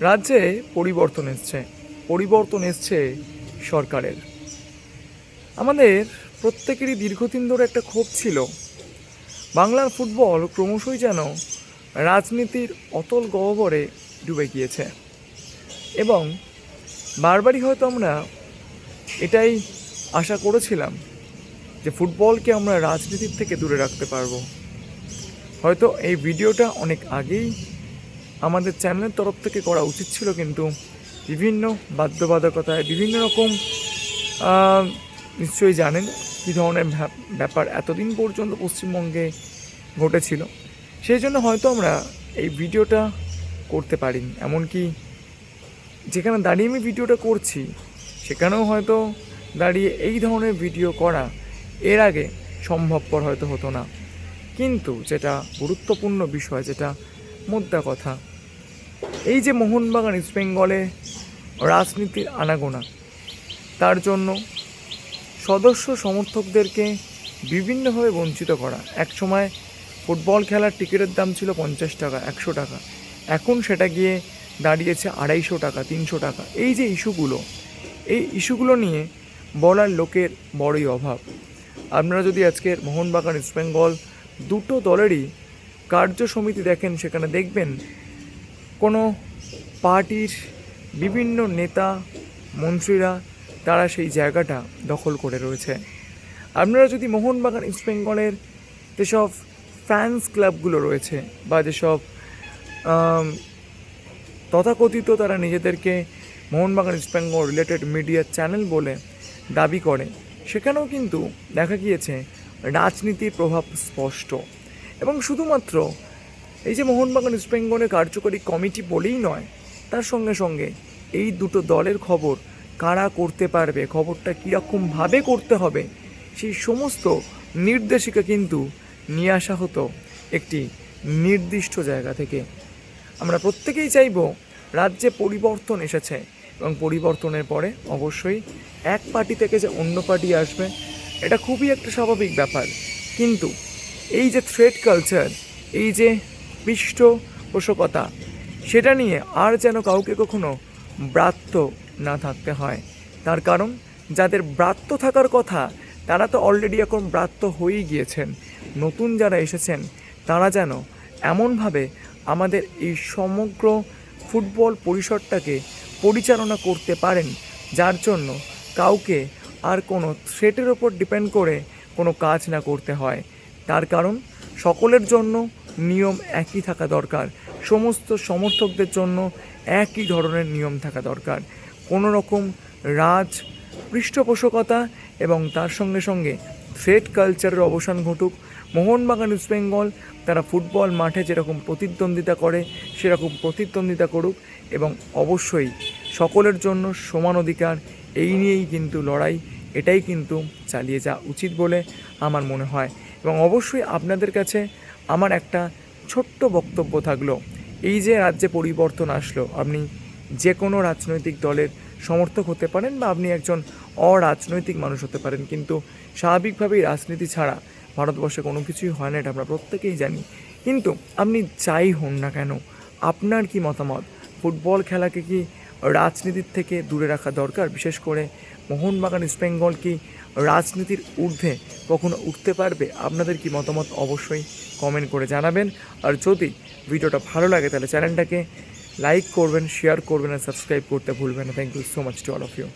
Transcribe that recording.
রাজ্যে পরিবর্তন এসছে সরকারের। আমাদের প্রত্যেকেরই দীর্ঘদিন ধরে একটা ক্ষোভ ছিল, বাংলার ফুটবল ক্রমশই যেন রাজনীতির অতল গহ্বরে ডুবে গিয়েছে এবং বারবারই হয়তো আমরা এটাই আশা করেছিলাম যে ফুটবলকে আমরা রাজনীতির থেকে দূরে রাখতে পারবো। হয়তো এই ভিডিওটা অনেক আগেই আমাদের চ্যানেলের তরফ থেকে করা উচিত ছিল, কিন্তু বিভিন্ন বাধ্যবাধকতায় বিভিন্ন রকম নিশ্চয়ই জানেন কী ধরনের ব্যাপার এতদিন পর্যন্ত পশ্চিমবঙ্গে ঘটেছিল, সেই জন্য হয়তো আমরা এই ভিডিওটা করতে পারিনি। এমনকি যেখানে দাঁড়িয়ে আমি ভিডিওটা করছি সেখানেও হয়তো দাঁড়িয়ে এই ধরনের ভিডিও করা এর আগে সম্ভবপর হয়তো হতো না। কিন্তু যেটা গুরুত্বপূর্ণ বিষয়, যেটা মোদ্দা কথা, এই যে মোহনবাগান ইস্ট বেঙ্গলে রাজনীতির আনাগোনা, তার জন্য সদস্য সমর্থকদেরকে বিভিন্নভাবে বঞ্চিত করা। এক সময় ফুটবল খেলার টিকিটের দাম ছিল 50 টাকা, 100 টাকা, এখন সেটা গিয়ে দাঁড়িয়েছে 250 টাকা, 300 টাকা। এই যে ইস্যুগুলো নিয়ে বলার লোকের বড়ই অভাব। আপনারা যদি আজকের মোহনবাগান ইস্ট বেঙ্গল দুটো দলেরই কার্য সমিতি দেখেন, সেখানে দেখবেন কোনো পার্টির বিভিন্ন নেতা মন্ত্রীরা তারা সেই জায়গাটা দখল করে রয়েছে। আপনারা যদি মোহনবাগান ইস্ট বেঙ্গলের যেসব ফ্যান্স ক্লাবগুলো রয়েছে বা যেসব তথাকথিত তারা নিজেদেরকে Mohun Bagan east Bengal related media channel বলে দাবি করে, সেখানেও কিন্তু দেখা গিয়েছে রাজনীতির প্রভাব স্পষ্ট। এবং শুধুমাত্র এই যে মোহনবাগান ইস্ট বেঙ্গলের কার্যকরী কমিটি বলেই নয়, তার সঙ্গে সঙ্গে এই দুটো দলের খবর কারা করতে পারবে, খবরটা কীরকমভাবে করতে হবে, সেই সমস্ত নির্দেশিকা কিন্তু নিয়ে আসা হতো একটি নির্দিষ্ট জায়গা থেকে। আমরা প্রত্যেকেই চাইব রাজ্যে পরিবর্তন এসেছে এবং পরিবর্তনের পরে অবশ্যই এক পার্টি থেকে যে অন্য পার্টি আসবে, এটা খুবই একটা স্বাভাবিক ব্যাপার। কিন্তু এই যে থ্রেড কালচার, এই যে পৃষ্ঠপোষকতা, সেটা নিয়ে আর যেন কাউকে কখনো ব্রাত্য না থাকতে হয়। তার কারণ যাদের ব্রাত্য থাকার কথা তারা তো অলরেডি এখন ব্রাত্য হয়েই গিয়েছেন। নতুন যারা এসেছেন তারা যেন এমনভাবে আমাদের এই সমগ্র ফুটবল পরিসরটাকে পরিচালনা করতে পারেন, যার জন্য কাউকে আর কোনো থ্রেটের ওপর ডিপেন্ড করে কোনো কাজ না করতে হয়। তার কারণ সকলের জন্য নিয়ম একই থাকা দরকার, সমস্ত সমর্থকদের জন্য একই ধরনের নিয়ম থাকা দরকার। কোনো রকম পৃষ্ঠপোষকতা এবং তার সঙ্গে সঙ্গে থ্রেড কালচারের অবসান ঘটুক। মোহনবাগান ইস্ট বেঙ্গল তারা ফুটবল মাঠে যেরকম প্রতিদ্বন্দ্বিতা করে সেরকম প্রতিদ্বন্দ্বিতা করুক এবং অবশ্যই সকলের জন্য সমান অধিকার, এই নিয়েই কিন্তু লড়াই, এটাই কিন্তু চালিয়ে যাওয়া উচিত বলে আমার মনে হয়। এবং অবশ্যই আপনাদের কাছে আমার একটা ছোট্ট বক্তব্য থাকলো, এই যে রাজ্যে পরিবর্তন আসলো, আপনি যে কোনো রাজনৈতিক দলের সমর্থক হতে পারেন বা আপনি একজন অরাজনৈতিক মানুষ হতে পারেন, কিন্তু স্বাভাবিকভাবেই রাজনীতি ছাড়া ভারতবর্ষে কোনো কিছুই হয় না, এটা আমরা প্রত্যেকেই জানি। কিন্তু আপনি যাই হন না কেন, আপনার কি মতামত? ফুটবল খেলাকে কি রাজনীতির থেকে দূরে রাখা দরকার? বিশেষ করে মোহনবাগান ইস্ট বেঙ্গল কি রাজনীতির ঊর্ধ্বে কখনো উঠতে পারবে? আপনাদের কি মতামত অবশ্যই কমেন্ট করে জানাবেন। আর যদি ভিডিওটা ভালো লাগে তাহলে চ্যানেলটাকে লাইক করবেন, শেয়ার করবেন আর সাবস্ক্রাইব করতে ভুলবেন না। Thank you so much to all of you.